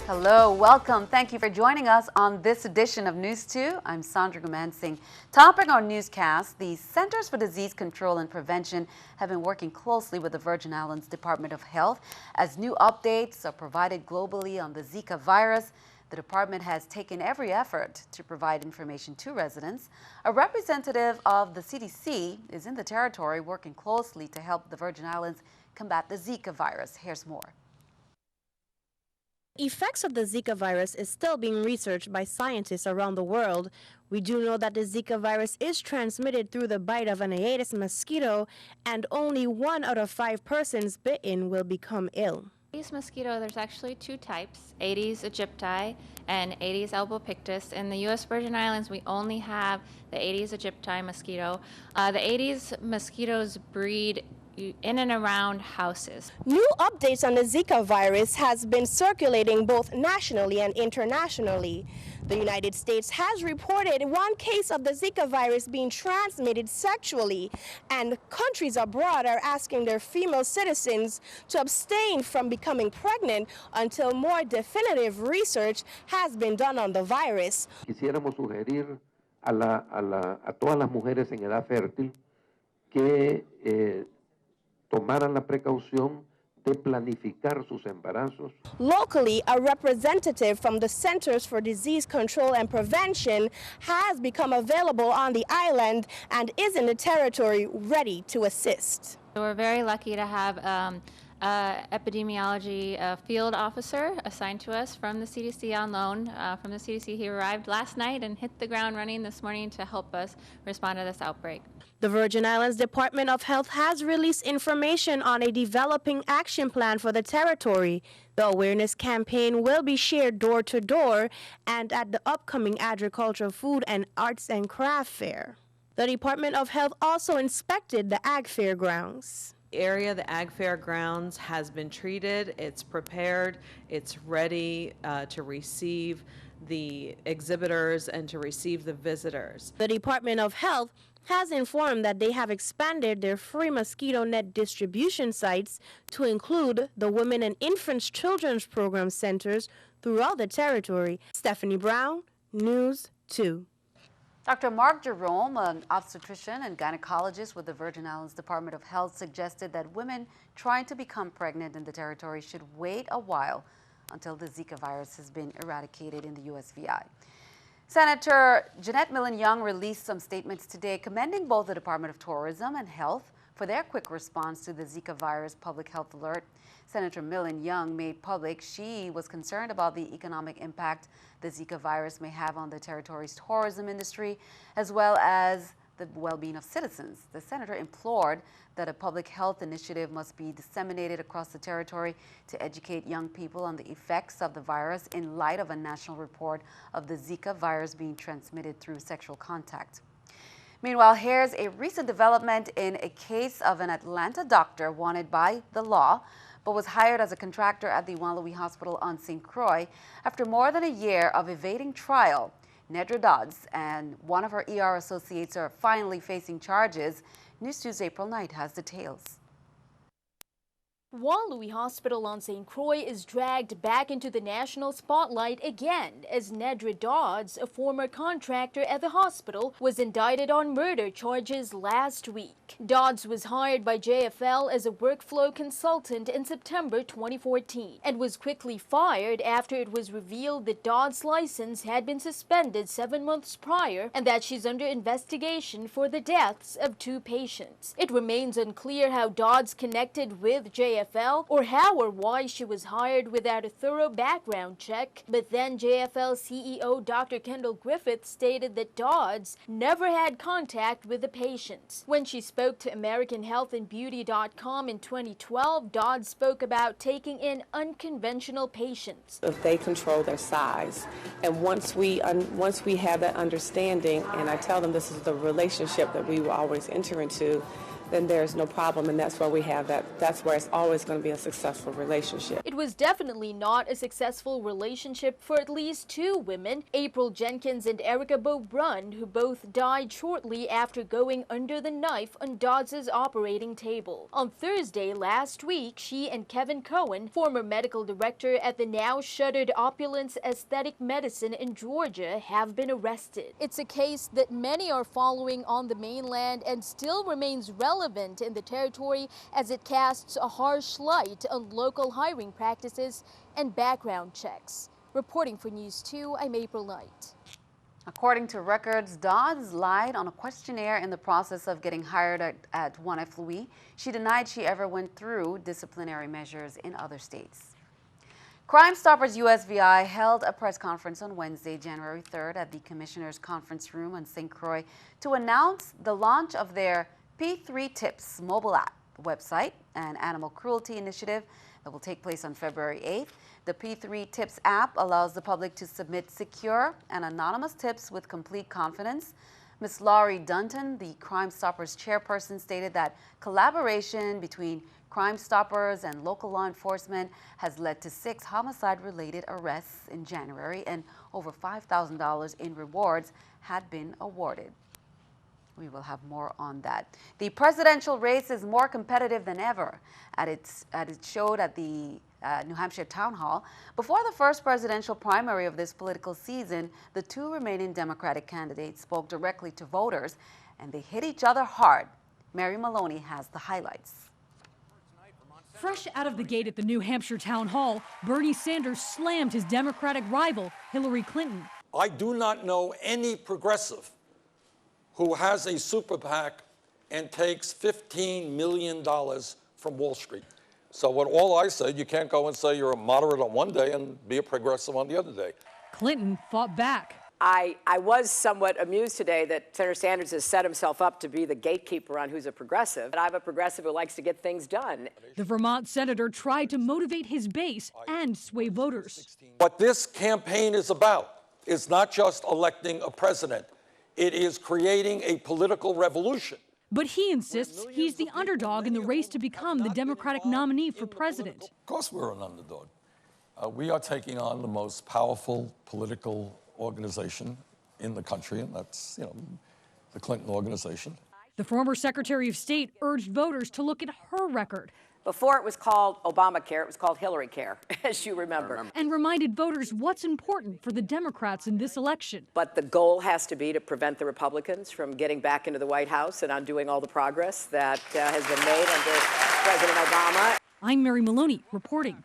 Hello, welcome. Thank you for joining us on this edition of News 2. I'm Sandra Gumansing. Topping our newscast, the Centers for Disease Control and Prevention have been working closely with the Virgin Islands Department of Health as new updates are provided globally on the Zika virus. The department has taken every effort to provide information to residents. A representative of the CDC is in the territory working closely to help the Virgin Islands combat the Zika virus. Here's more. Effects of the Zika virus is still being researched by scientists around the world. We do know that the Zika virus is transmitted through the bite of an Aedes mosquito, and only 1 out of 5 persons bitten will become ill. Aedes mosquito, there's actually 2 types, Aedes aegypti and Aedes albopictus. In the U.S. Virgin Islands, we only have the Aedes aegypti mosquito. The Aedes mosquitoes breed in and around houses. New updates on the Zika virus has been circulating both nationally and internationally. The United States has reported 1 case of the Zika virus being transmitted sexually, and countries abroad are asking their female citizens to abstain from becoming pregnant until more definitive research has been done on the virus. Quisiéramos sugerir a todas las mujeres en edad fértil que tomaran la precaución de planificar sus embarazos. Locally, a representative from the Centers for Disease Control and Prevention has become available on the island and is in the territory ready to assist. We're very lucky to have epidemiology field officer assigned to us from the CDC on loan. From the CDC, he arrived last night and hit the ground running this morning to help us respond to this outbreak. The Virgin Islands Department of Health has released information on a developing action plan for the territory. The awareness campaign will be shared door to door and at the upcoming Agriculture, Food, and Arts and Craft Fair. The Department of Health also inspected the Ag Fair grounds. The Ag Fair grounds has been treated, it's prepared, it's ready to receive the exhibitors and to receive the visitors. The Department of Health has informed that they have expanded their free mosquito net distribution sites to include the Women and Infants Children's Program centers throughout the territory. Stephanie Brown, News 2. Dr. Mark Jerome, an obstetrician and gynecologist with the Virgin Islands Department of Health, suggested that women trying to become pregnant in the territory should wait a while until the Zika virus has been eradicated in the USVI. Senator Jeanette Millen-Young released some statements today commending both the Department of Tourism and Health for their quick response to the Zika virus public health alert. Senator Millen-Young made public she was concerned about the economic impact the Zika virus may have on the territory's tourism industry, as well as the well-being of citizens. The senator implored that a public health initiative must be disseminated across the territory to educate young people on the effects of the virus in light of a national report of the Zika virus being transmitted through sexual contact. Meanwhile, here's a recent development in a case of an Atlanta doctor wanted by the law, but was hired as a contractor at the Juan Louis Hospital on St. Croix after more than a year of evading trial. Nedra Dodds and one of her ER associates are finally facing charges. News 2's April Knight has details. Juan Louis Hospital on St. Croix is dragged back into the national spotlight again as Nedra Dodds, a former contractor at the hospital, was indicted on murder charges last week. Dodds was hired by JFL as a workflow consultant in September 2014 and was quickly fired after it was revealed that Dodds' license had been suspended 7 months prior and that she's under investigation for the deaths of 2 patients. It remains unclear how Dodds connected with JFL or how or why she was hired without a thorough background check, but then JFL CEO Dr. Kendall Griffith stated that Dodds never had contact with the patients. When she spoke to AmericanHealthAndBeauty.com in 2012, Dodds spoke about taking in unconventional patients. If they control their size, and once we have that understanding, and I tell them this is the relationship that we will always enter into, then there's no problem, and that's where we have that. That's where it's always going to be a successful relationship. It was definitely not a successful relationship for at least two women, April Jenkins and Erica Beaubrun, who both died shortly after going under the knife on Dodds' operating table. On Thursday last week, she and Kevin Cohen, former medical director at the now shuttered Opulence Aesthetic Medicine in Georgia, have been arrested. It's a case that many are following on the mainland and still remains relevant in the territory as it casts a harsh light on local hiring practices and background checks. Reporting for News 2, I'm April Knight. According to records, Dodds lied on a questionnaire in the process of getting hired at 1F Louis. She denied she ever went through disciplinary measures in other states. Crime Stoppers USVI held a press conference on Wednesday, January 3rd at the Commissioner's Conference Room on St. Croix to announce the launch of their P3 Tips mobile app, website, and animal cruelty initiative that will take place on February 8th. The P3 Tips app allows the public to submit secure and anonymous tips with complete confidence. Ms. Laurie Dunton, the Crime Stoppers chairperson, stated that collaboration between Crime Stoppers and local law enforcement has led to 6 homicide-related arrests in January, and over $5,000 in rewards had been awarded. We will have more on that. The presidential race is more competitive than ever, as it showed at the New Hampshire Town Hall. Before the first presidential primary of this political season, the two remaining Democratic candidates spoke directly to voters, and they hit each other hard. Mary Maloney has the highlights. Fresh out of the gate at the New Hampshire Town Hall, Bernie Sanders slammed his Democratic rival, Hillary Clinton. I do not know any progressive who has a super PAC and takes $15 million from Wall Street. So what all I said, you can't go and say you're a moderate on one day and be a progressive on the other day. Clinton fought back. I was somewhat amused today that Senator Sanders has set himself up to be the gatekeeper on who's a progressive. But I'm a progressive who likes to get things done. The Vermont senator tried to motivate his base and sway voters. What this campaign is about is not just electing a president. It is creating a political revolution. But he insists he's the underdog in the race to become the Democratic nominee for president. Of course we're an underdog. We are taking on the most powerful political organization in the country, and that's, the Clinton organization. The former Secretary of State urged voters to look at her record. Before it was called Obamacare, it was called Hillary Care, as you remember. And reminded voters what's important for the Democrats in this election. But the goal has to be to prevent the Republicans from getting back into the White House and undoing all the progress that has been made under President Obama. I'm Mary Maloney reporting.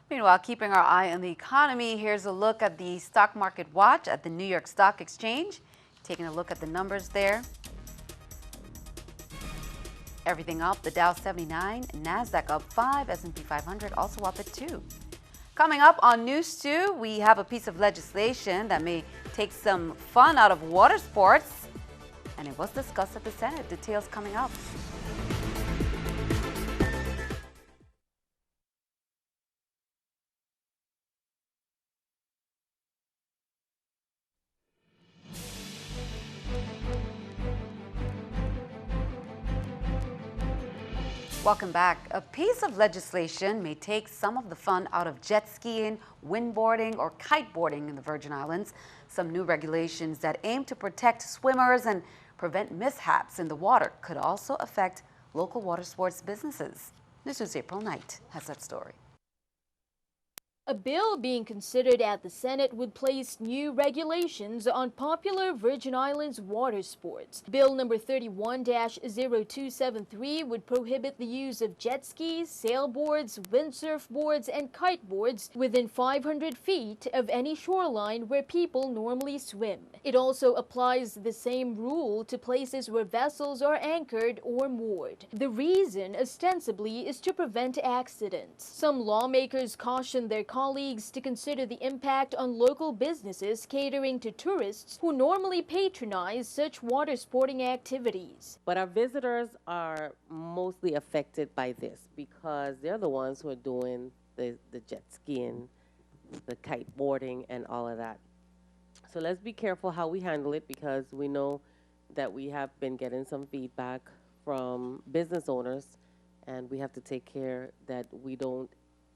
Meanwhile, keeping our eye on the economy, here's a look at the stock market watch at the New York Stock Exchange. Taking a look at the numbers there. Everything up, the Dow 79, NASDAQ up 5, S&P 500 also up at 2. Coming up on News 2, we have a piece of legislation that may take some fun out of water sports, and it was discussed at the Senate. Details coming up. Welcome back. A piece of legislation may take some of the fun out of jet skiing, windboarding, or kiteboarding in the Virgin Islands. Some new regulations that aim to protect swimmers and prevent mishaps in the water could also affect local water sports businesses. News2's April Knight has that story. A bill being considered at the Senate would place new regulations on popular Virgin Islands water sports. Bill number 31-0273 would prohibit the use of jet skis, sailboards, windsurf boards, and kiteboards within 500 feet of any shoreline where people normally swim. It also applies the same rule to places where vessels are anchored or moored. The reason, ostensibly, is to prevent accidents. Some lawmakers caution their colleagues to consider the impact on local businesses catering to tourists who normally patronize such water sporting activities. But our visitors are mostly affected by this because they're the ones who are doing the jet skiing, the kiteboarding, and all of that. So let's be careful how we handle it because we know that we have been getting some feedback from business owners, and we have to take care that we don't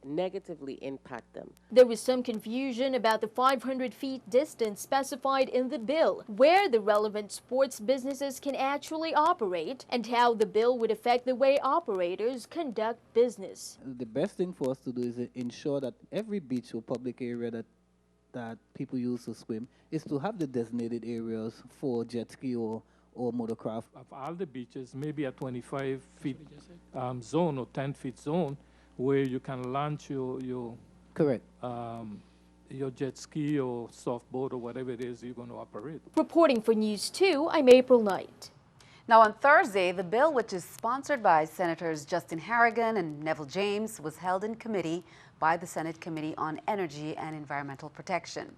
negatively impact them. There was some confusion about the 500 feet distance specified in the bill, where the relevant sports businesses can actually operate, and how the bill would affect the way operators conduct business. The best thing for us to do is ensure that every beach or public area that people use to swim is to have the designated areas for jet ski or motorcraft. Of all the beaches, maybe a 25 feet zone or 10 feet zone where you can launch your correct your jet ski or soft boat or whatever it is you're going to operate. Reporting for News 2, I'm April Knight. Now on Thursday, the bill, which is sponsored by Senators Justin Harrigan and Neville James, was held in committee by the Senate Committee on Energy and Environmental Protection.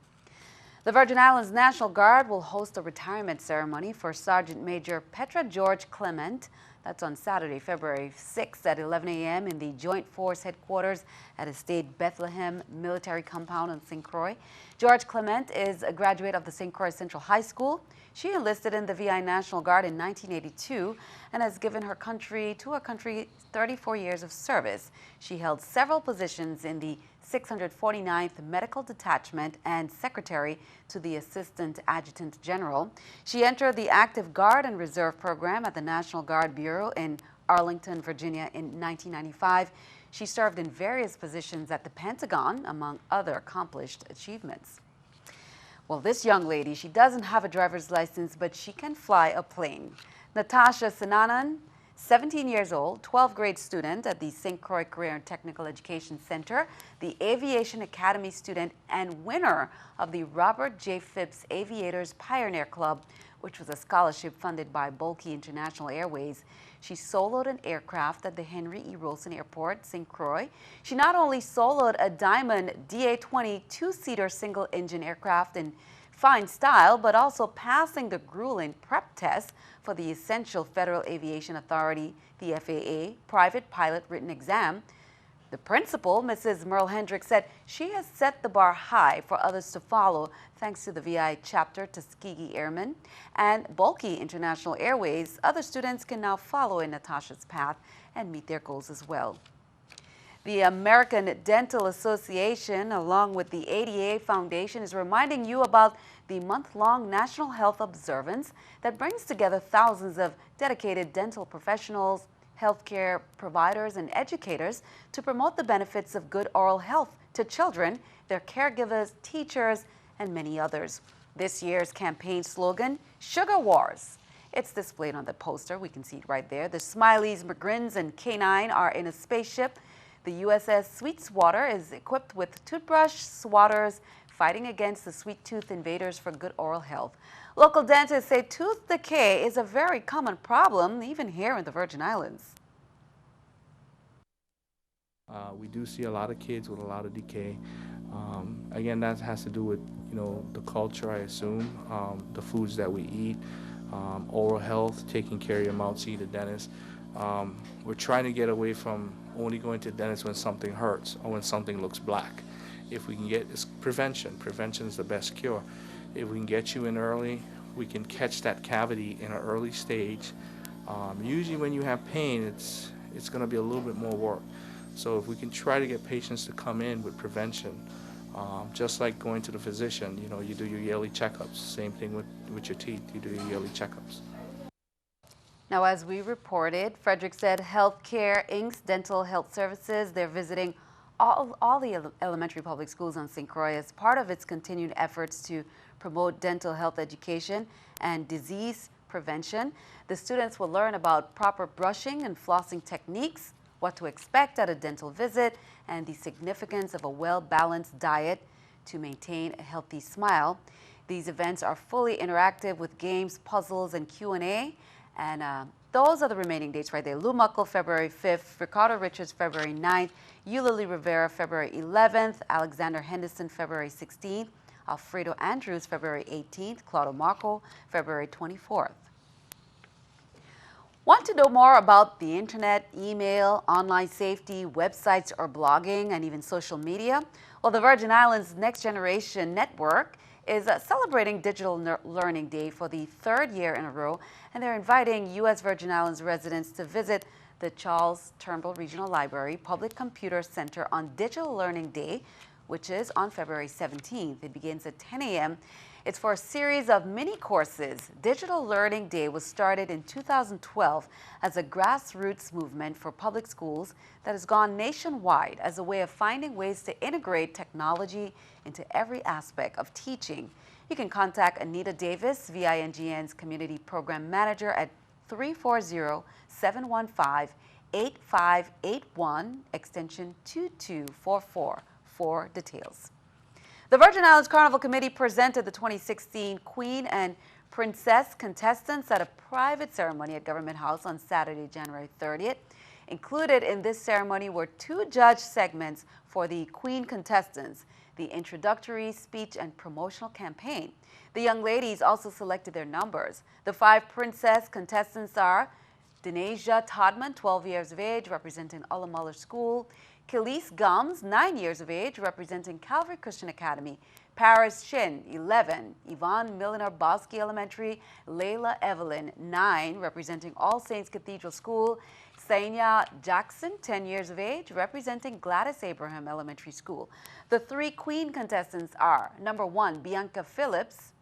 The Virgin Islands National Guard will host a retirement ceremony for Sergeant Major Petra George Clement. That's on Saturday, February 6th at 11 a.m. in the Joint Force Headquarters at Estate Bethlehem Military Compound in St. Croix. George Clement is a graduate of the St. Croix Central High School. She enlisted in the VI National Guard in 1982 and has given her country 34 years of service. She held several positions in the 649th Medical Detachment and Secretary to the Assistant Adjutant General. She entered the Active Guard and Reserve Program at the National Guard Bureau in Arlington, Virginia in 1995. She served in various positions at the Pentagon, among other accomplished achievements. Well, this young lady, she doesn't have a driver's license, but she can fly a plane. Natasha Sinanan, 17 years old, 12th grade student at the St. Croix Career and Technical Education Center, the Aviation Academy student and winner of the Robert J. Phipps Aviators Pioneer Club, which was a scholarship funded by Bulky International Airways. She soloed an aircraft at the Henry E. Rolson Airport, St. Croix. She not only soloed a Diamond DA-20 two-seater single-engine aircraft in fine style, but also passing the grueling prep test for the essential Federal Aviation Authority, the FAA, private pilot written exam. The principal, Mrs. Merle Hendricks, said she has set the bar high for others to follow thanks to the VI chapter Tuskegee Airmen and Bulky International Airways. Other students can now follow in Natasha's path and meet their goals as well. The American Dental Association, along with the ADA Foundation, is reminding you about the month-long National Health Observance that brings together thousands of dedicated dental professionals, healthcare providers, and educators to promote the benefits of good oral health to children, their caregivers, teachers, and many others. This year's campaign slogan, Sugar Wars. It's displayed on the poster. We can see it right there. The Smileys, McGrins, and K9 are in a spaceship. The USS Sweetwater is equipped with toothbrush swatters, fighting against the sweet tooth invaders for good oral health. Local dentists say tooth decay is a very common problem, even here in the Virgin Islands. We do see a lot of kids with a lot of decay. Again, that has to do with, the culture, I assume, the foods that we eat, oral health, taking care of your mouth, see the dentist. We're trying to get away from only going to the dentist when something hurts or when something looks black. If we can get it's prevention. Prevention is the best cure. If we can get you in early, we can catch that cavity in an early stage. Usually when you have pain, it's going to be a little bit more work. So if we can try to get patients to come in with prevention, just like going to the physician, you do your yearly checkups. Same thing with your teeth, you do your yearly checkups. Now, as we reported, Frederick said Healthcare Inc.'s dental health services, they're visiting all the elementary public schools on St. Croix as part of its continued efforts to promote dental health education and disease prevention. The students will learn about proper brushing and flossing techniques, what to expect at a dental visit, and the significance of a well-balanced diet to maintain a healthy smile. These events are fully interactive with games, puzzles, and Q&A. And those are the remaining dates right there. Lou Muckle, February 5th, Ricardo Richards, February 9th, Eulalie Rivera, February 11th, Alexander Henderson, February 16th, Alfredo Andrews, February 18th, Claudio Marco, February 24th. Want to know more about the internet, email, online safety, websites, or blogging, and even social media? Well, the Virgin Islands Next Generation Network is celebrating Digital Learning Day for the third year in a row, and they're inviting U.S. Virgin Islands residents to visit the Charles Turnbull Regional Library Public Computer Center on Digital Learning Day, which is on February 17th. It begins at 10 a.m. It's for a series of mini courses. Digital Learning Day was started in 2012 as a grassroots movement for public schools that has gone nationwide as a way of finding ways to integrate technology into every aspect of teaching. You can contact Anita Davis, VINGN's Community Program Manager, at 340-715-8581, extension 2244 for details. The Virgin Islands Carnival Committee presented the 2016 Queen and Princess contestants at a private ceremony at Government House on Saturday, January 30th. Included in this ceremony were 2 judge segments for the Queen contestants, the introductory speech and promotional campaign. The young ladies also selected their numbers. The 5 Princess contestants are Denasia Todman, 12 years of age, representing Ulla Muller School; Khalees Gums, 9 years of age, representing Calvary Christian Academy; Paris Shin, 11, Yvonne Milliner Bosky Elementary; Layla Evelyn, 9, representing All Saints Cathedral School; Sainya Jackson, 10 years of age, representing Gladys Abraham Elementary School. The 3 Queen contestants are number 1, Bianca Phillips,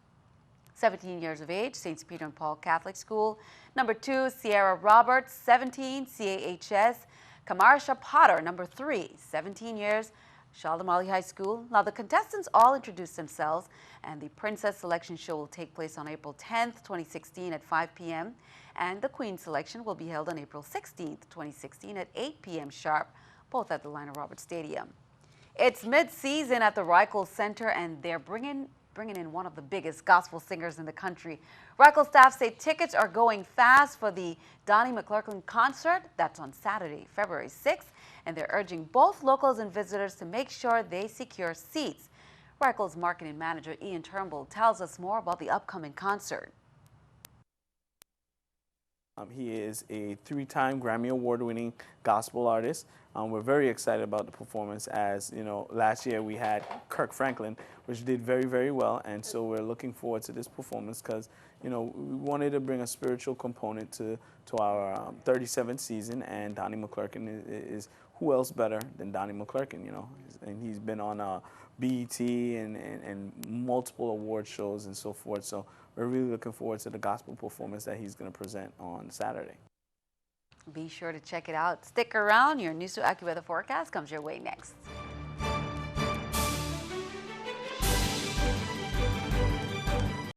17 years of age, St. Peter and Paul Catholic School; number 2, Sierra Roberts, 17, CAHS; Kamarsha Potter, number 3, 17 years, Shaldomali High School. Now, the contestants all introduced themselves, and the Princess Selection Show will take place on April 10th, 2016 at 5 p.m., and the Queen Selection will be held on April 16th, 2016 at 8 p.m. sharp, both at the Lionel Roberts Stadium. It's mid-season at the Reichel Center, and they're bringing in one of the biggest gospel singers in the country. Reichel staff say tickets are going fast for the Donnie McClurkin concert. That's on Saturday, February 6th, and they're urging both locals and visitors to make sure they secure seats. Reichel's marketing manager, Ian Turnbull, tells us more about the upcoming concert. He is a 3-time Grammy Award-winning gospel artist. We're very excited about the performance, as you know, last year we had Kirk Franklin, which did very, very well, and so we're looking forward to this performance because, you know, we wanted to bring a spiritual component to our 37th season, and Donnie McClurkin is who else better than Donnie McClurkin, you know, and he's been on BET and multiple award shows and so forth, so we're really looking forward to the gospel performance that he's going to present on Saturday. Be sure to check it out. Stick around. Your News2 AccuWeather forecast comes your way next.